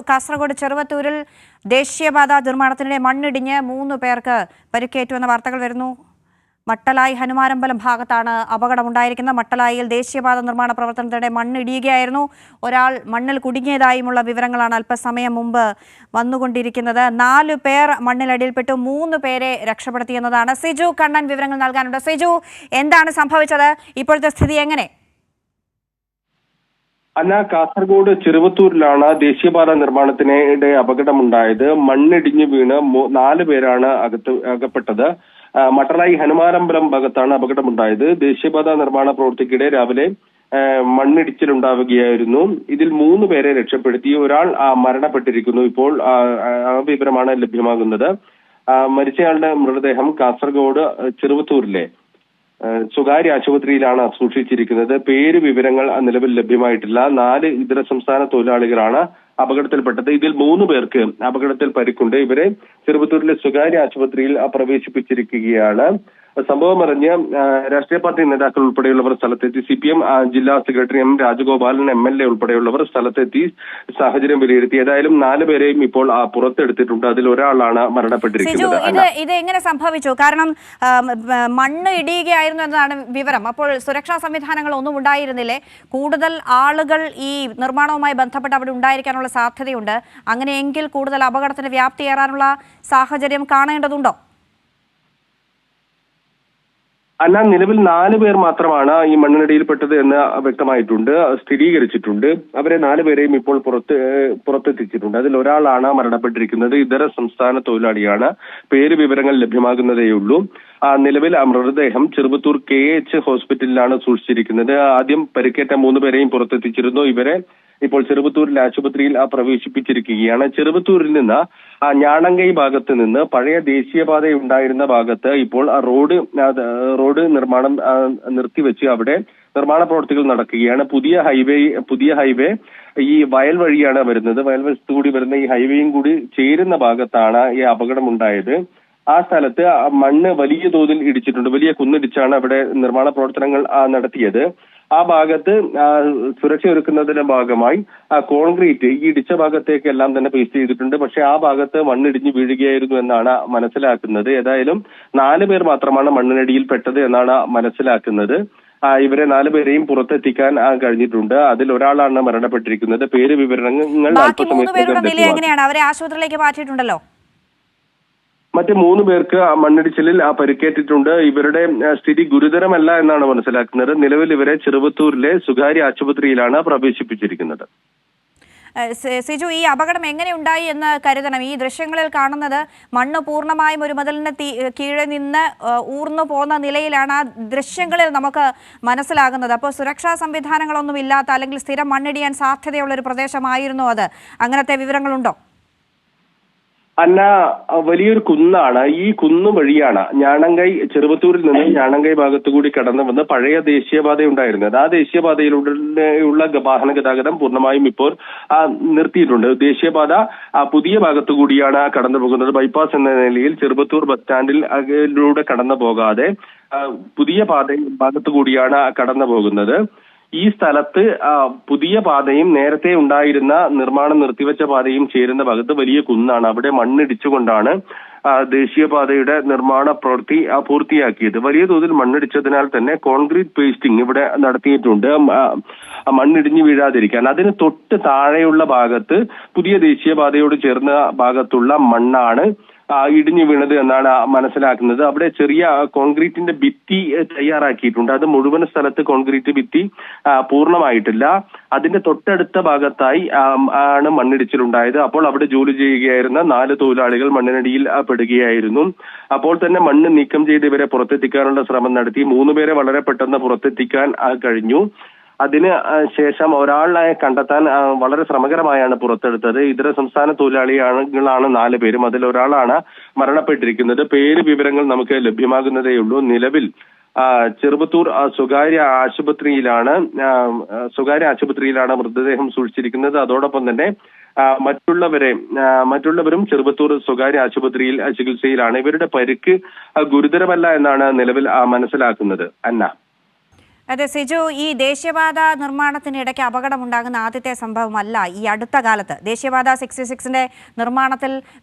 കാസർഗോഡ് ചെറുവത്തൂരിൽ ദേശീയപാത നിർമ്മാണത്തിനിടെ മണ്ണിടിഞ്ഞ് 3 പേർക്ക് പരിക്കേറ്റുവെന്ന വാർത്തകൾ വരുന്നു. മട്ടലായി ഹനുമാരമ്പലം ഭാഗത്താണ് അപകടമുണ്ടായിരിക്കുന്നത്. മട്ടലായിൽ ദേശീയപാത നിർമ്മാണ പ്രവർത്തനത്തിനിടെ മണ്ണിടിയുകയായിരുന്നു. ഒരാൾ മണ്ണിൽ കുടുങ്ങിയതായുമുള്ള വിവരങ്ങളാണ് അല്പസമയം മുമ്പ് വന്നുകൊണ്ടിരിക്കുന്നത്. 4 പേർ മണ്ണിലടിയിൽപ്പെട്ടു, 3 പേരെ രക്ഷപ്പെടുത്തിയെന്നതാണ്. സിജു കണ്ണൻ വിവരങ്ങൾ നൽകാനുണ്ട്. സിജു, എന്താണ് സംഭവിച്ചത്? ഇപ്പോഴത്തെ സ്ഥിതി എങ്ങനെ? കാസർഗോഡ് ചെറുവത്തൂരിലാണ് ദേശീയപാത നിർമ്മാണത്തിനിടെ അപകടമുണ്ടായത്. മണ്ണിടിഞ്ഞു വീണ് 4 പേരാണ് അകപ്പെട്ടത്. മട്ടലായി ഹനുമാരമ്പലം ഭാഗത്താണ് അപകടമുണ്ടായത്. ദേശീയപാത നിർമ്മാണ പ്രവൃത്തിക്കിടെ രാവിലെ മണ്ണിടിച്ചിലുണ്ടാവുകയായിരുന്നു. ഇതിൽ 3 പേരെ രക്ഷപ്പെടുത്തി. ഒരാൾ മരണപ്പെട്ടിരിക്കുന്നു. ഇപ്പോൾ ആ വിവരമാണ് ലഭ്യമാകുന്നത്. മരിച്ചയാളുടെ മൃതദേഹം കാസർഗോഡ് ചെറുവത്തൂരിലെ സ്വകാര്യ ആശുപത്രിയിലാണ് സൂക്ഷിച്ചിരിക്കുന്നത്. പേര് വിവരങ്ങൾ നിലവിൽ ലഭ്യമായിട്ടില്ല. 4 ഇതര സംസ്ഥാന തൊഴിലാളികളാണ് അപകടത്തിൽപ്പെട്ടത്. ഇതിൽ 3 പേർക്ക് അപകടത്തിൽ പരിക്കുണ്ട്. ഇവരെ ചെറുവത്തൂരിലെ സ്വകാര്യ ആശുപത്രിയിൽ പ്രവേശിപ്പിച്ചിരിക്കുകയാണ്. സംഭവം അറിഞ്ഞ് രാഷ്ട്രീയ പാർട്ടി നേതാക്കൾ ഉൾപ്പെടെയുള്ളവർ സ്ഥലത്തെത്തി. CPM ജില്ലാ സെക്രട്ടറി M രാജഗോപാലൻ MLA ഉൾപ്പെടെയുള്ളവർ സ്ഥലത്തെത്തി സാഹചര്യം വിലയിരുത്തി. ഏതായാലും 4 പേരെയും ഇപ്പോൾ പുറത്തെടുത്തിട്ടുണ്ട്. അതിൽ ഒരാളാണ് മരണപ്പെട്ടിരിക്കുന്നത്. ഇത് എങ്ങനെ സംഭവിച്ചു? കാരണം മണ്ണ് ഇടിയുകയായിരുന്നു എന്നതാണ് വിവരം. അപ്പോൾ സുരക്ഷാ സംവിധാനങ്ങൾ ഒന്നും ഉണ്ടായിരുന്നില്ലേ? കൂടുതൽ ആളുകൾ ഈ നിർമ്മാണവുമായി ബന്ധപ്പെട്ട് അവിടെ ഉണ്ടായിരിക്കാനുള്ള സാധ്യതയുണ്ട്. അങ്ങനെയെങ്കിൽ കൂടുതൽ അപകടത്തിന് വ്യാപ്തിയേറാനുള്ള സാഹചര്യം കാണേണ്ടതുണ്ടോ? നിലവിൽ 4 പേർ മാത്രമാണ് ഈ മണ്ണിനടിയിൽപ്പെട്ടത് എന്ന് വ്യക്തമായിട്ടുണ്ട്, സ്ഥിരീകരിച്ചിട്ടുണ്ട്. അവരെ 4 പേരെയും ഇപ്പോൾ പുറത്തെത്തിച്ചിട്ടുണ്ട്. അതിൽ ഒരാളാണ് മരണപ്പെട്ടിരിക്കുന്നത്. ഇതര സംസ്ഥാന തൊഴിലാളിയാണ്. പേര് വിവരങ്ങൾ ലഭ്യമാകുന്നതേയുള്ളൂ. നിലവിൽ മൃതദേഹം ചെറുവത്തൂർ KH ഹോസ്പിറ്റലിലാണ് സൂക്ഷിച്ചിരിക്കുന്നത്. ആദ്യം പരിക്കേറ്റ 3 പേരെയും പുറത്തെത്തിച്ചിരുന്നു. ഇവരെ ഇപ്പോൾ ചെറുവത്തൂരിലെ ആശുപത്രിയിൽ പ്രവേശിപ്പിച്ചിരിക്കുകയാണ്. ചെറുവത്തൂരിൽ നിന്ന് ഞാണങ്കൈ ഭാഗത്ത് നിന്ന് പഴയ ദേശീയപാത ഉണ്ടായിരുന്ന ഭാഗത്ത് ഇപ്പോൾ റോഡ് നിർമ്മാണം നിർത്തിവെച്ച് അവിടെ നിർമ്മാണ പ്രവർത്തികൾ നടക്കുകയാണ്. പുതിയ ഹൈവേ ഈ വയൽ വഴിയാണ് വരുന്നത്. വയൽ വശത്തു കൂടി വരുന്ന ഈ ഹൈവേയും കൂടി ചേരുന്ന ഭാഗത്താണ് ഈ അപകടം ഉണ്ടായത്. ആ സ്ഥലത്ത് മണ്ണ് വലിയ തോതിൽ ഇടിച്ചിട്ടുണ്ട്. വലിയ കുന്നിടിച്ചാണ് അവിടെ നിർമ്മാണ പ്രവർത്തനങ്ങൾ നടത്തിയത്. ആ ഭാഗത്ത് സുരക്ഷ ഒരുക്കുന്നതിന്റെ ഭാഗമായി കോൺക്രീറ്റ് ഈ ഇടിച്ച ഭാഗത്തേക്കെല്ലാം തന്നെ പേസ്റ്റ് ചെയ്തിട്ടുണ്ട്. പക്ഷെ ആ ഭാഗത്ത് മണ്ണിടിഞ്ഞ് വീഴുകയായിരുന്നു എന്നാണ് മനസ്സിലാക്കുന്നത്. ഏതായാലും 4 പേർ മാത്രമാണ് മണ്ണിനടിയിൽപ്പെട്ടത് എന്നാണ് മനസ്സിലാക്കുന്നത്. ഇവരെ 4 പേരെയും പുറത്തെത്തിക്കാൻ കഴിഞ്ഞിട്ടുണ്ട്. അതിൽ ഒരാളാണ് മരണപ്പെട്ടിരിക്കുന്നത്. പേര് വിവരങ്ങൾ എങ്ങനെയാണ്? അവരെ ആശുപത്രിയിലേക്ക് മാറ്റിയിട്ടുണ്ടല്ലോ. മറ്റ് 3 പേർക്ക് മണ്ണിടിച്ചിലിൽ പരിക്കേറ്റിട്ടുണ്ട്. ഇവരുടെ സ്ഥിതി ഗുരുതരമല്ല എന്നാണ് മനസ്സിലാക്കുന്നത്. നിലവിൽ ഇവരെ ചെറുവത്തൂരിലെ സ്വകാര്യ ആശുപത്രിയിലാണ് പ്രവേശിപ്പിച്ചിരിക്കുന്നത്. സിജു, ഈ അപകടം എങ്ങനെ ഉണ്ടായി എന്ന് കരുതണം? ഈ ദൃശ്യങ്ങളിൽ കാണുന്നത് മണ്ണ് പൂർണ്ണമായും ഒരു മതിലിന് കീഴിൽ നിന്ന് ഊർന്നു പോകുന്ന നിലയിലാണ് ആ ദൃശ്യങ്ങളിൽ നമുക്ക് മനസ്സിലാകുന്നത്. അപ്പോൾ സുരക്ഷാ സംവിധാനങ്ങളൊന്നും ഇല്ലാത്ത അല്ലെങ്കിൽ സ്ഥിരം മണ്ണിടിയാൻ സാധ്യതയുള്ള ഒരു പ്രദേശമായിരുന്നു അത്. അങ്ങനത്തെ വിവരങ്ങളുണ്ടോ? വലിയൊരു കുന്നാണ്. ഈ കുന്നു വഴിയാണ് ചെറുവത്തൂരിൽ നിന്ന് ഞാണങ്കൈ ഭാഗത്തുകൂടി കടന്നു വന്ന് പഴയ ദേശീയപാത ഉണ്ടായിരുന്നത്. ആ ദേശീയപാതയിലൂടെയുള്ള വാഹന ഗതാഗതം പൂർണ്ണമായും ഇപ്പോൾ നിർത്തിയിട്ടുണ്ട്. ദേശീയപാത പുതിയ ഭാഗത്തുകൂടിയാണ് കടന്നു പോകുന്നത്. ബൈപ്പാസ് എന്ന നിലയിൽ ചെറുവത്തൂർ ബസ് സ്റ്റാൻഡിലൂടെ കടന്നു പോകാതെ പുതിയ ഭാഗത്തുകൂടിയാണ് കടന്നു പോകുന്നത്. ഈ സ്ഥലത്ത് പുതിയ പാതയും നേരത്തെ ഉണ്ടായിരുന്ന നിർമ്മാണം നിർത്തിവെച്ച പാതയും ചേരുന്ന ഭാഗത്ത് വലിയ കുന്നാണ്. അവിടെ മണ്ണിടിച്ചുകൊണ്ടാണ് ദേശീയപാതയുടെ നിർമ്മാണ പ്രവൃത്തി പൂർത്തിയാക്കിയത്. വലിയ തോതിൽ മണ്ണിടിച്ചതിനാൽ തന്നെ കോൺക്രീറ്റ് പേസ്റ്റിംഗ് ഇവിടെ നടത്തിയിട്ടുണ്ട്, മണ്ണിടിഞ്ഞു വീഴാതിരിക്കാൻ. അതിന് തൊട്ട് താഴെയുള്ള ഭാഗത്ത് പുതിയ ദേശീയപാതയോട് ചേർന്ന ഭാഗത്തുള്ള മണ്ണാണ് ഇടിഞ്ഞു വീണത് എന്നാണ് മനസ്സിലാക്കുന്നത്. അവിടെ ചെറിയ കോൺക്രീറ്റിന്റെ ഭിത്തി തയ്യാറാക്കിയിട്ടുണ്ട്. അത് മുഴുവൻ സ്ഥലത്ത് കോൺക്രീറ്റ് ഭിത്തി പൂർണ്ണമായിട്ടില്ല. അതിന്റെ തൊട്ടടുത്ത ഭാഗത്തായി ആണ് മണ്ണിടിച്ചിലുണ്ടായത്. അപ്പോൾ അവിടെ ജോലി ചെയ്യുകയായിരുന്ന 4 തൊഴിലാളികൾ മണ്ണിനടിയിൽ പെടുകയായിരുന്നു. അപ്പോൾ തന്നെ മണ്ണ് നീക്കം ചെയ്ത് ഇവരെ പുറത്തെത്തിക്കാനുള്ള ശ്രമം നടത്തി. 3 പേരെ വളരെ പെട്ടെന്ന് പുറത്തെത്തിക്കാൻ കഴിഞ്ഞു. അതിന് ശേഷം ഒരാളെ കണ്ടെത്താൻ വളരെ ശ്രമകരമായാണ് പുറത്തെടുത്തത്. ഇതര സംസ്ഥാന തൊഴിലാളികളാണ് 4 പേരും. അതിൽ ഒരാളാണ് മരണപ്പെട്ടിരിക്കുന്നത്. പേര് വിവരങ്ങൾ നമുക്ക് ലഭ്യമാകുന്നതേയുള്ളൂ. നിലവിൽ ചെറുവത്തൂർ സ്വകാര്യ ആശുപത്രിയിലാണ് മൃതദേഹം സൂക്ഷിച്ചിരിക്കുന്നത്. അതോടൊപ്പം തന്നെ മറ്റുള്ളവരും ചെറുവത്തൂർ സ്വകാര്യ ആശുപത്രിയിൽ ചികിത്സയിലാണ്. ഇവരുടെ പരിക്ക് ഗുരുതരമല്ല എന്നാണ് നിലവിൽ മനസ്സിലാക്കുന്നത്. അതെ സിജു, ഈ ദേശീയപാത നിർമ്മാണത്തിനിടയ്ക്ക് അപകടമുണ്ടാകുന്ന ആദ്യത്തെ സംഭവമല്ല ഈ അടുത്ത കാലത്ത്. ദേശീയപാത 66ന്റെ നിർമ്മാണത്തിൽ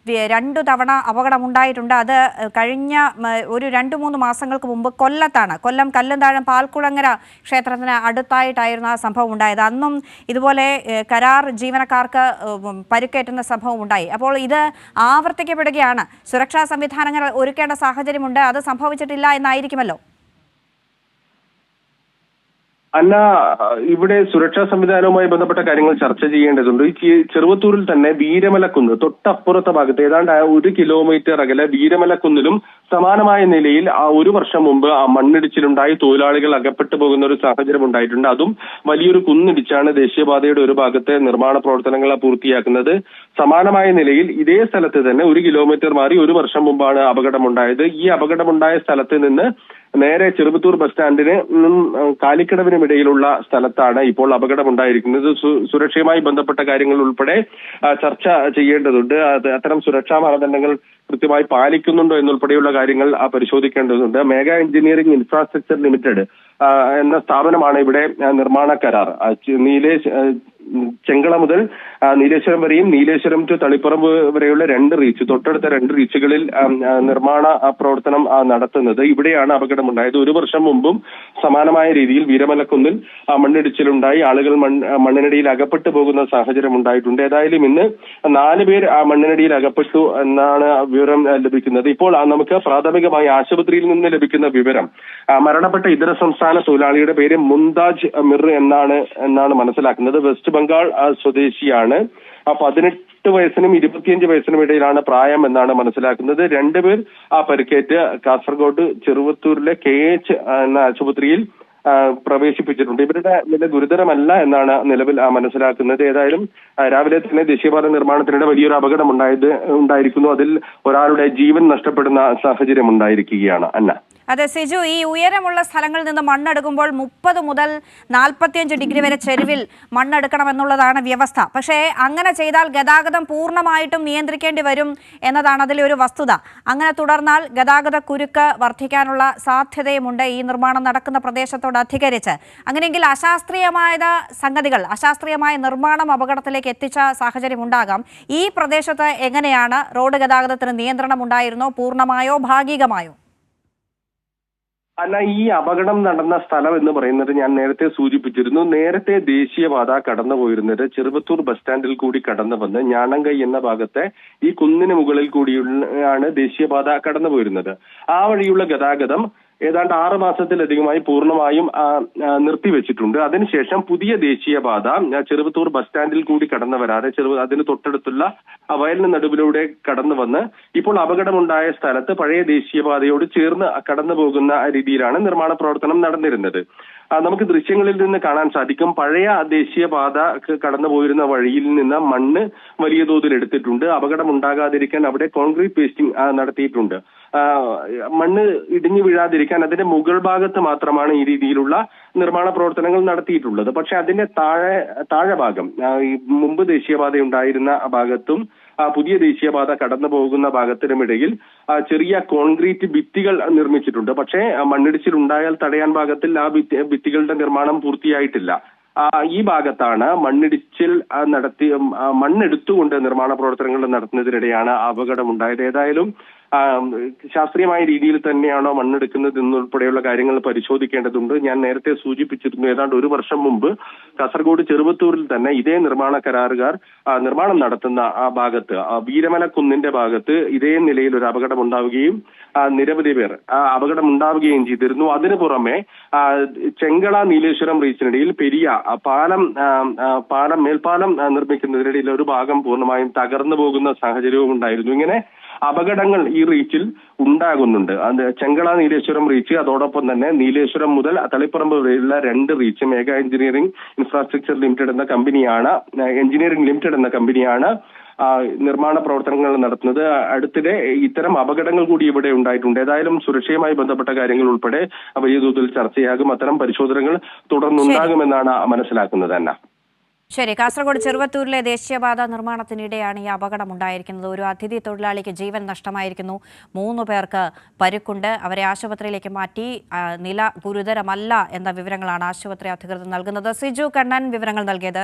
2 തവണ അപകടമുണ്ടായിട്ടുണ്ട്. അത് കഴിഞ്ഞ ഒരു 2-3 മാസങ്ങൾക്ക് മുമ്പ് കൊല്ലത്താണ്. കൊല്ലം കല്ലുംതാഴം പാൽക്കുളങ്ങര ക്ഷേത്രത്തിന് അടുത്തായിട്ടായിരുന്നു ആ സംഭവം ഉണ്ടായത്. അന്നും ഇതുപോലെ കരാർ ജീവനക്കാർക്ക് പരിക്കേറ്റുന്ന സംഭവം ഉണ്ടായി. അപ്പോൾ ഇത് ആവർത്തിക്കപ്പെടുകയാണ്. സുരക്ഷാ സംവിധാനങ്ങൾ ഒരുക്കേണ്ട സാഹചര്യമുണ്ട്. അത് സംഭവിച്ചിട്ടില്ല എന്നായിരിക്കുമല്ലോ. അല്ല, ഇവിടെ സുരക്ഷാ സംവിധാനവുമായി ബന്ധപ്പെട്ട കാര്യങ്ങൾ ചർച്ച ചെയ്യേണ്ടതുണ്ട്. ഈ ചെറുവത്തൂരിൽ തന്നെ വീരമലക്കുന്ന് തൊട്ടപ്പുറത്തെ ഭാഗത്ത് ഏതാണ്ട് 1 കിലോമീറ്റർ അകലെ വീരമലക്കുന്നിലും സമാനമായ നിലയിൽ 1 വർഷം മുമ്പ് മണ്ണിടിച്ചിലുണ്ടായി തൊഴിലാളികൾ അകപ്പെട്ടു പോകുന്ന ഒരു സാഹചര്യം ഉണ്ടായിട്ടുണ്ട്. അതും വലിയൊരു കുന്നിടിച്ചാണ് ദേശീയപാതയുടെ ഒരു ഭാഗത്തെ നിർമ്മാണ പ്രവർത്തനങ്ങൾ പൂർത്തിയാക്കുന്നത്. സമാനമായ നിലയിൽ ഇതേ സ്ഥലത്ത് തന്നെ 1 കിലോമീറ്റർ മാറി 1 വർഷം മുമ്പാണ് അപകടമുണ്ടായത്. ഈ അപകടമുണ്ടായ സ്ഥലത്ത് നിന്ന് നേരെ ചെറുവത്തൂർ ബസ് സ്റ്റാൻഡിന് കാലിക്കടവിനും ഇടയിലുള്ള സ്ഥലത്താണ് ഇപ്പോൾ അപകടമുണ്ടായിരിക്കുന്നത്. സുരക്ഷയുമായി ബന്ധപ്പെട്ട കാര്യങ്ങൾ ഉൾപ്പെടെ ചർച്ച ചെയ്യേണ്ടതുണ്ട്. അത്തരം സുരക്ഷാ മാനദണ്ഡങ്ങൾ കൃത്യമായി പാലിക്കുന്നുണ്ടോ എന്നുൾപ്പെടെയുള്ള കാര്യങ്ങൾ പരിശോധിക്കേണ്ടതുണ്ട്. മേഘ എഞ്ചിനീയറിംഗ് ഇൻഫ്രാസ്ട്രക്ചർ ലിമിറ്റഡ് എന്ന സ്ഥാപനമാണ് ഇവിടെ നിർമ്മാണ കരാർ. ചെങ്കള മുതൽ നീലേശ്വരം വരെയും നീലേശ്വരം ടു തളിപ്പറമ്പ് വരെയുള്ള 2 റീച്ച്, തൊട്ടടുത്ത 2 റീച്ചുകളിൽ നിർമ്മാണ പ്രവർത്തനം നടത്തുന്നത്. ഇവിടെയാണ് അപകടമുണ്ടായത്. 1 വർഷം മുമ്പും സമാനമായ രീതിയിൽ വീരമലക്കുന്നിൽ മണ്ണിടിച്ചിലുണ്ടായി. ആളുകൾ മണ്ണിനടിയിൽ അകപ്പെട്ടു പോകുന്ന സാഹചര്യം ഉണ്ടായിട്ടുണ്ട്. ഏതായാലും ഇന്ന് 4 പേർ മണ്ണിനടിയിൽ അകപ്പെട്ടു എന്നാണ് വിവരം ലഭിക്കുന്നത്. ഇപ്പോൾ നമുക്ക് പ്രാഥമികമായി ആശുപത്രിയിൽ നിന്ന് ലഭിക്കുന്ന വിവരം, മരണപ്പെട്ട ഇതര സംസ്ഥാന തൊഴിലാളിയുടെ പേര് മുംതാജ് മിർ എന്നാണ് മനസ്സിലാക്കുന്നത്. വെസ്റ്റ് ബംഗാൾ സ്വദേശിയാണ്. 18 വയസ്സിനും 25 വയസ്സിനും ഇടയിലാണ് പ്രായം എന്നാണ് മനസ്സിലാക്കുന്നത്. 2 പേർ പരിക്കേറ്റ് കാസർഗോഡ് ചെറുവത്തൂരിലെ KH എന്ന ആശുപത്രിയിൽ പ്രവേശിപ്പിച്ചിട്ടുണ്ട്. ഇവരുടെ നില ഗുരുതരമല്ല എന്നാണ് നിലവിൽ മനസ്സിലാക്കുന്നത്. ഏതായാലും രാവിലെ തന്നെ ദേശീയപാത നിർമ്മാണത്തിനിടെ വലിയൊരു അപകടം ഉണ്ടായിരിക്കുന്നു. അതിൽ ഒരാളുടെ ജീവൻ നഷ്ടപ്പെടുന്ന സാഹചര്യം ഉണ്ടായിരിക്കുകയാണ്. അന്ന അതെ സിജു, ഈ ഉയരമുള്ള സ്ഥലങ്ങളിൽ നിന്ന് മണ്ണെടുക്കുമ്പോൾ 30 മുതൽ 45 ഡിഗ്രി വരെ ചെരുവിൽ മണ്ണെടുക്കണമെന്നുള്ളതാണ് വ്യവസ്ഥ. പക്ഷേ അങ്ങനെ ചെയ്താൽ ഗതാഗതം പൂർണ്ണമായിട്ടും നിയന്ത്രിക്കേണ്ടി വരും എന്നതാണ് അതിലെ ഒരു വസ്തുത. അങ്ങനെ തുടർന്നാൽ ഗതാഗത കുരുക്ക് വർദ്ധിക്കാനുള്ള സാധ്യതയുമുണ്ട് ഈ നിർമ്മാണം നടക്കുന്ന പ്രദേശത്തോട് അധികരിച്ച്. അങ്ങനെയെങ്കിൽ അശാസ്ത്രീയമായ നിർമ്മാണം അപകടത്തിലേക്ക് എത്തിച്ച സാഹചര്യം ഉണ്ടാകാം. ഈ പ്രദേശത്ത് എങ്ങനെയാണ് റോഡ് ഗതാഗതത്തിന് നിയന്ത്രണം ഉണ്ടായിരുന്നോ, പൂർണ്ണമായോ ഭാഗികമായോ? അല്ല, ഈ അപകടം നടന്ന സ്ഥലം എന്ന് പറയുന്നത് ഞാൻ നേരത്തെ സൂചിപ്പിച്ചിരുന്നു. നേരത്തെ ദേശീയപാത കടന്നുപോയിരുന്നത് ചെറുവത്തൂർ ബസ് സ്റ്റാൻഡിൽ കൂടി കടന്നു വന്ന് ഞാണങ്കൈ എന്ന ഭാഗത്തെ ഈ കുന്നിന് മുകളിൽ കൂടിയാണ് ദേശീയപാത കടന്നുപോയിരുന്നത്. ആ വഴിയുള്ള ഗതാഗതം ഏതാണ്ട് 6 മാസത്തിലധികമായി പൂർണ്ണമായും നിർത്തിവെച്ചിട്ടുണ്ട്. അതിനുശേഷം പുതിയ ദേശീയപാത ചെറുവത്തൂർ ബസ് സ്റ്റാൻഡിൽ കൂടി കടന്നു വരാതെ അതിന് തൊട്ടടുത്തുള്ള വയലിന് നടുവിലൂടെ കടന്നു വന്ന് ഇപ്പോൾ അപകടമുണ്ടായ സ്ഥലത്ത് പഴയ ദേശീയപാതയോട് ചേർന്ന് കടന്നു പോകുന്ന രീതിയിലാണ് നിർമ്മാണ പ്രവർത്തനം നടന്നിരുന്നത്. നമുക്ക് ദൃശ്യങ്ങളിൽ നിന്ന് കാണാൻ സാധിക്കും, പഴയ ദേശീയപാത കടന്നു പോയിരുന്ന വഴിയിൽ നിന്ന് മണ്ണ് വലിയ തോതിൽ എടുത്തിട്ടുണ്ട്. അപകടം ഉണ്ടാകാതിരിക്കാൻ അവിടെ കോൺക്രീറ്റ് പേസ്റ്റിംഗ് നടത്തിയിട്ടുണ്ട്. മണ്ണ് ഇടിഞ്ഞു വീഴാതിരിക്കാൻ അതിന്റെ മുകൾ ഭാഗത്ത് മാത്രമാണ് ഈ രീതിയിലുള്ള നിർമ്മാണ പ്രവർത്തനങ്ങൾ നടത്തിയിട്ടുള്ളത്. പക്ഷെ അതിന്റെ താഴെ ഭാഗം, മുമ്പ് ദേശീയപാത ഉണ്ടായിരുന്ന ഭാഗത്തും പുതിയ ദേശീയപാത കടന്നു പോകുന്ന ഭാഗത്തിനുമിടയിൽ ചെറിയ കോൺക്രീറ്റ് ഭിത്തികൾ നിർമ്മിച്ചിട്ടുണ്ട്. പക്ഷേ മണ്ണിടിച്ചിൽ ഉണ്ടായാൽ തടയാൻ ഭാഗത്തിൽ ആ ഭിത്തികളുടെ നിർമ്മാണം പൂർത്തിയായിട്ടില്ല. ഈ ഭാഗത്താണ് മണ്ണെടുത്തുകൊണ്ട് നിർമ്മാണ പ്രവർത്തനങ്ങൾ നടത്തുന്നതിനിടെയാണ് അപകടമുണ്ടായത്. ഏതായാലും ശാസ്ത്രീയമായ രീതിയിൽ തന്നെയാണോ മണ്ണെടുക്കുന്നത് എന്നുൾപ്പെടെയുള്ള കാര്യങ്ങൾ പരിശോധിക്കേണ്ടതുണ്ട്. ഞാൻ നേരത്തെ സൂചിപ്പിച്ചിരുന്നു, ഏതാണ്ട് 1 വർഷം മുമ്പ് കാസർഗോഡ് ചെറുവത്തൂരിൽ തന്നെ ഇതേ നിർമ്മാണ കരാറുകാർ നിർമ്മാണം നടത്തുന്ന ആ ഭാഗത്ത്, വീരമലക്കുന്നിന്റെ ഭാഗത്ത് ഇതേ നിലയിൽ ഒരു അപകടം ഉണ്ടാവുകയും നിരവധി പേർ അപകടം ഉണ്ടാവുകയും ചെയ്തിരുന്നു. അതിനു പുറമെ ചെങ്കള നീലേശ്വരം റീച്ചിനിടയിൽ പെരിയ മേൽപ്പാലം നിർമ്മിക്കുന്നതിനിടയിൽ ഒരു ഭാഗം പൂർണ്ണമായും തകർന്നു പോകുന്ന സാഹചര്യവും ഉണ്ടായിരുന്നു. ഇങ്ങനെ അപകടങ്ങൾ ഈ റീച്ചിൽ ഉണ്ടാകുന്നുണ്ട്. ചെങ്കള നീലേശ്വരം റീച്ച്, അതോടൊപ്പം തന്നെ നീലേശ്വരം മുതൽ തളിപ്പറമ്പ് വരെയുള്ള 2 റീച്ച് മേഘ എഞ്ചിനീയറിംഗ് ഇൻഫ്രാസ്ട്രക്ചർ ലിമിറ്റഡ് എന്ന കമ്പനിയാണ് നിർമ്മാണ പ്രവർത്തനങ്ങൾ നടത്തുന്നത്. അടുത്തിടെ ഇത്തരം അപകടങ്ങൾ കൂടി ഇവിടെ ഉണ്ടായിട്ടുണ്ട്. ഏതായാലും സുരക്ഷയുമായി ബന്ധപ്പെട്ട കാര്യങ്ങൾ ഉൾപ്പെടെ വലിയ തോതിൽ ചർച്ചയാകും. അത്തരം പരിശോധനകൾ തുടർന്നുണ്ടാകുമെന്നാണ് മനസ്സിലാക്കുന്നത്. തന്നെ ശരി, കാസർഗോഡ് ചെറുവത്തൂരിലെ ദേശീയപാത നിർമ്മാണത്തിനിടെയാണ് ഈ അപകടം ഉണ്ടായിരിക്കുന്നത്. ഒരു അതിഥി തൊഴിലാളിക്ക് ജീവൻ നഷ്ടമായിരിക്കുന്നു. 3 പേർക്ക് പരുക്കുണ്ട്. അവരെ ആശുപത്രിയിലേക്ക് മാറ്റി. നില ഗുരുതരമല്ല എന്ന വിവരങ്ങളാണ് ആശുപത്രി അധികൃതർ നൽകുന്നത്. സിജു കണ്ണൻ വിവരങ്ങൾ നൽകിയത്.